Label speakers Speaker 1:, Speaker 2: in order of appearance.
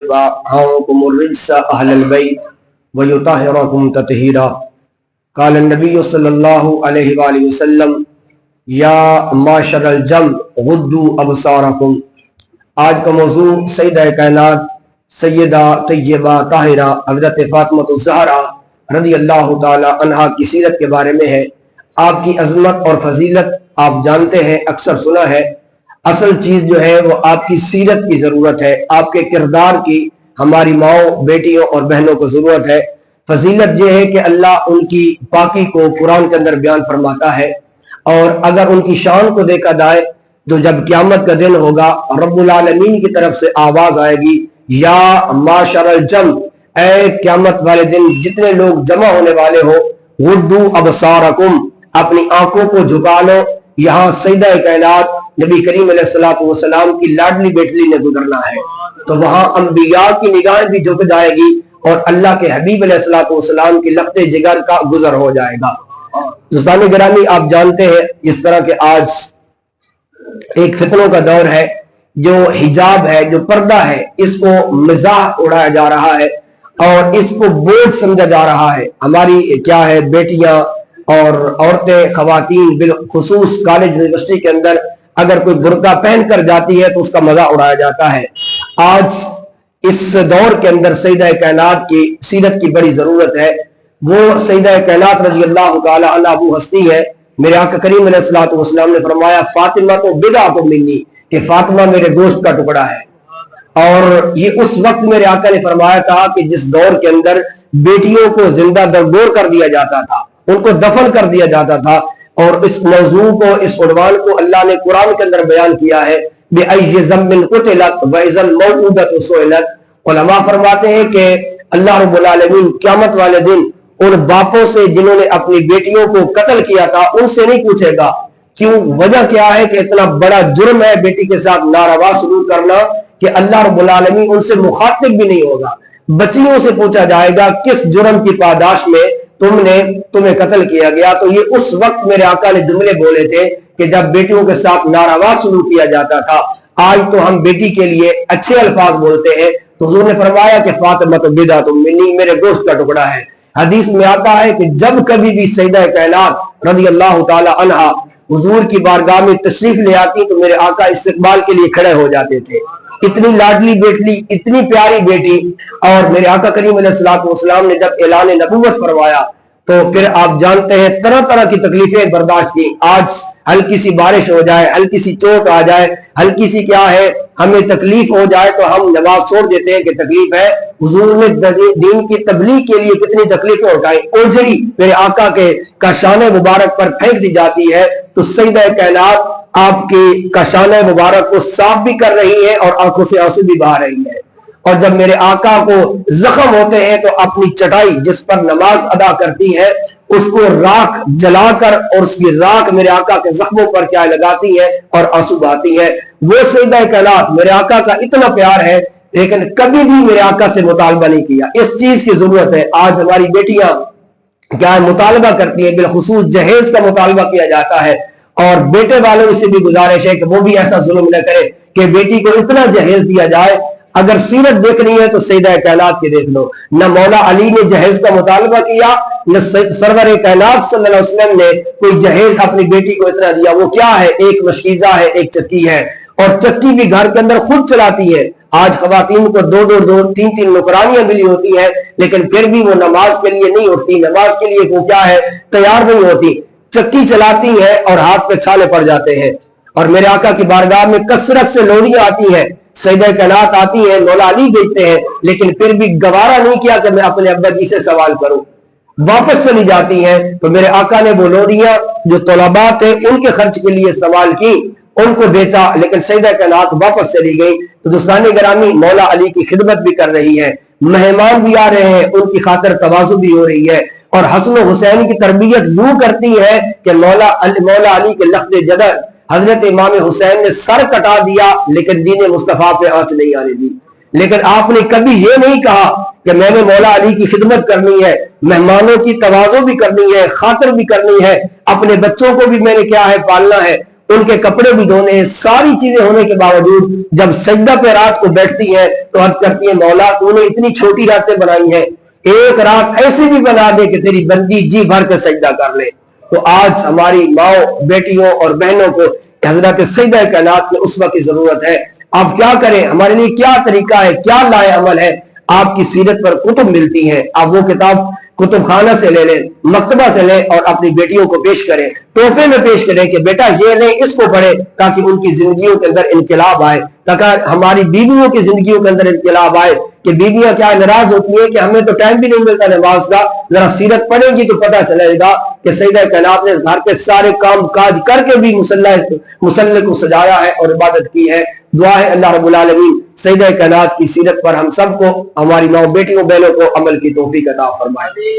Speaker 1: عنكم الرجس أهل البيت ويطهركم تطهيرا. قال النبي صلى الله عليه وآله وسلم یا معاشر الجمع غضوا ابصارکم. آج کا موضوع سیدہ کائنات سیدہ طیبہ طاہرہ حضرت فاطمہ الزہرا رضی اللہ تعالی عنہا کی سیرت کے بارے میں ہے. آپ کی عظمت اور فضیلت آپ جانتے ہیں، اکثر سنا ہے. اصل چیز جو ہے وہ آپ کی سیرت کی ضرورت ہے، آپ کے کردار کی ہماری ماؤں، بیٹیوں اور بہنوں کو ضرورت ہے. فضیلت یہ ہے کہ اللہ ان کی پاکی کو قرآن کے اندر بیان فرماتا ہے، اور اگر ان کی شان کو دیکھا جائے تو جب قیامت کا دن ہوگا رب العالمین کی طرف سے آواز آئے گی، یا معاشر الجمع، اے قیامت والے دن جتنے لوگ جمع ہونے والے ہو، غضوا ابصارکم، اپنی آنکھوں کو جھکا لو. یہاں سیدہ کائنات نبی کریم علیہ الصلوۃ والسلام کی لاڈلی بیٹلی نے گزرنا ہے، تو وہاں انبیاء کی نگاہیں بھی جھک جائے گی اور اللہ کے حبیب علیہ الصلوۃ والسلام کی لخت جگر کا گزر ہو جائے گا. دوستان گرامی، آپ جانتے ہیں اس طرح کہ آج ایک فتنوں کا دور ہے. جو حجاب ہے، جو پردہ ہے، اس کو مزاح اڑایا جا رہا ہے اور اس کو بوجھ سمجھا جا رہا ہے. ہماری کیا ہے، بیٹیاں اور عورتیں، خواتین بالخصوص کالج یونیورسٹی کے اندر اگر کوئی برقع پہن کر جاتی ہے تو اس کا مزاح اڑایا جاتا ہے. آج اس دور کے اندر سیدہ کائنات کی سیرت کی بڑی ضرورت ہے. وہ سیدہ کائنات رضی اللہ تعالی عنہا وہ ہستی ہے، میرے آقا کریم علیہ الصلوۃ والسلام نے فرمایا فاطمہ تو بضعۃ منی، کہ فاطمہ میرے گوشت کا ٹکڑا ہے. اور یہ اس وقت میرے آقا نے فرمایا تھا کہ جس دور کے اندر بیٹیوں کو زندہ دردور کر دیا جاتا تھا، ان کو دفن کر دیا جاتا تھا. اور اس موضوع کو، اس عنوان کو اللہ نے قرآن کے اندر بیان کیا ہے، بِأَيِّ ذَنبٍ قُتِلَتْ وَإِذَا الْمَوْءُودَةُ سُئِلَتْ. علماء فرماتے ہیں کہ اللہ رب العالمین قیامت والے دن ان باپوں سے جنہوں نے اپنی بیٹیوں کو قتل کیا تھا ان سے نہیں پوچھے گا. کیوں؟ وجہ کیا ہے کہ اتنا بڑا جرم ہے بیٹی کے ساتھ ناروا سلوک کرنا کہ اللہ رب العالمین ان سے مخاطب بھی نہیں ہوگا. بچیوں سے پوچھا جائے گا کس جرم کی پاداش میں تمہیں قتل کیا گیا. تو یہ اس وقت میرے آقا نے جملے بولے تھے کہ جب بیٹیوں کے ساتھ ناروا سلوک کیا جاتا تھا. آج تو ہم بیٹی کے لیے اچھے الفاظ بولتے ہیں. تو حضور نے فرمایا کہ فاطمہ تو بضعۃ منی، میرے گوشت کا ٹکڑا ہے. حدیث میں آتا ہے کہ جب کبھی بھی سیدہ کائنات رضی اللہ تعالی عنہا حضور کی بارگاہ میں تشریف لے آتی تو میرے آقا استقبال کے لیے کھڑے ہو جاتے تھے. اتنی لاڈلی بیٹی، اتنی پیاری بیٹی. اور میرے آقا کریم علیہ الصلوۃ والسلام نے جب اعلان نبوت فرمایا تو پھر آپ جانتے ہیں طرح طرح کی تکلیفیں برداشت کی. آج ہلکی سی بارش ہو جائے، ہلکی سی چوٹ آ جائے، ہلکی سی کیا ہے ہمیں تکلیف ہو جائے تو ہم نماز چھوڑ دیتے ہیں کہ تکلیف ہے. حضور نے دین کی تبلیغ کے لیے کتنی تکلیفیں اٹھائی. اوجری میرے آقا کے کاشان مبارک پر پھینک دی جاتی ہے تو سیدہ کائنات آپ کی کاشان مبارک کو صاف بھی کر رہی ہے اور آنکھوں سے آنسو بھی بہا رہی ہے. اور جب میرے آقا کو زخم ہوتے ہیں تو اپنی چٹائی جس پر نماز ادا کرتی ہے اس کو راکھ جلا کر اور اس کی راکھ میرے آقا کے زخموں پر کیا لگاتی ہے اور آنسو بہاتی ہے. وہ سیدہ کائنات میرے آقا کا اتنا پیار ہے لیکن کبھی بھی میرے آقا سے مطالبہ نہیں کیا. اس چیز کی ضرورت ہے. آج ہماری بیٹیاں کیا ہے مطالبہ کرتی ہیں، بالخصوص جہیز کا مطالبہ کیا جاتا ہے. اور بیٹے والوں سے بھی گزارش ہے کہ وہ بھی ایسا ظلم نہ کرے کہ بیٹی کو اتنا جہیز دیا جائے. اگر سیرت دیکھنی ہے تو سیدہ کائنات کی دیکھ لو. نہ مولا علی نے جہیز کا مطالبہ کیا، نہ سرور کائنات صلی اللہ علیہ وسلم نے کوئی جہیز اپنی بیٹی کو اتنا دیا. وہ کیا ہے، ایک مشکیزہ ہے، ایک چکی ہے، اور چکی بھی گھر کے اندر خود چلاتی ہے. آج خواتین کو دو تین نوکرانیاں ملی ہوتی ہیں لیکن پھر بھی وہ نماز کے لیے نہیں اٹھتی، نماز کے لیے وہ کیا ہے تیار نہیں ہوتی. چکی چلاتی ہے اور ہاتھ پہ چھالے پڑ جاتے ہیں. اور میرے آقا کی بارگاہ میں کثرت سے لوڑیاں آتی ہیں، سیدہ کائنات آتی ہیں، مولا علی بھیجتے ہیں، لیکن پھر بھی گوارا نہیں کیا کہ میں اپنے ابا جی سے سوال کروں. واپس چلی جاتی ہیں. تو میرے آقا نے وہ لوڑیاں جو طلباء تھے ان کے خرچ کے لیے استعمال کی، ان کو بیچا، لیکن سیدہ کائنات واپس چلی گئی. تو دوستان گرامی، مولا علی کی خدمت بھی کر رہی ہے، مہمان بھی آ رہے ہیں، ان کی خاطر تواضع بھی ہو رہی ہے. اور حسن و حسین کی تربیت یوں کرتی ہے کہ مولا علی کے لخت جگر حضرت امام حسین نے سر کٹا دیا لیکن دین مصطفیٰ پہ آنچ نہیں آنے دی. لیکن آپ نے کبھی یہ نہیں کہا کہ میں نے مولا علی کی خدمت کرنی ہے، مہمانوں کی تواضع بھی کرنی ہے، خاطر بھی کرنی ہے، اپنے بچوں کو بھی میں نے کیا ہے پالنا ہے. ان کے کپڑے بھی دھونے، ساری چیزیں ہونے کے باوجود جب سجدہ پہ رات کو بیٹھتی ہیں تو عرض کرتی ہیں مولا تو نے اتنی چھوٹی راتیں بنائی ہیں، ایک رات ایسی بھی بنا دے کہ تیری بندی جی بھر کے سجدہ کر لے۔ تو آج ہماری ماؤں، بیٹیوں اور بہنوں کو حضرت سیدہ کائنات میں اسوہ کی ضرورت ہے۔ آپ کیا کریں، ہمارے لیے کیا طریقہ ہے، کیا لائے عمل ہے؟ آپ کی سیرت پر کتب ملتی ہیں، آپ وہ کتاب کتب خانہ سے لے لیں، مکتبہ سے لیں اور اپنی بیٹیوں کو پیش کریں، تحفے میں پیش کریں کہ بیٹا یہ لیں، اس کو پڑھیں، تاکہ ان کی زندگیوں کے اندر انقلاب آئے، تاکہ ہماری بیویوں کی زندگیوں کے اندر انقلاب آئے کہ بیویاں کیا ناراض ہوتی ہیں کہ ہمیں تو ٹائم بھی نہیں ملتا نماز کا، ذرا سیرت پڑھے گی تو پتہ چلے گا کہ سیدہ کائنات نے گھر کے سارے کام کاج کر کے بھی مصلی کو سجایا ہے اور عبادت کی ہے۔ دعا ہے اللہ رب العالمین سیدہ کائنات کی سیرت پر ہم سب کو، ہماری ماں بیٹیوں بہنوں کو عمل کی توفیق عطا فرمائے۔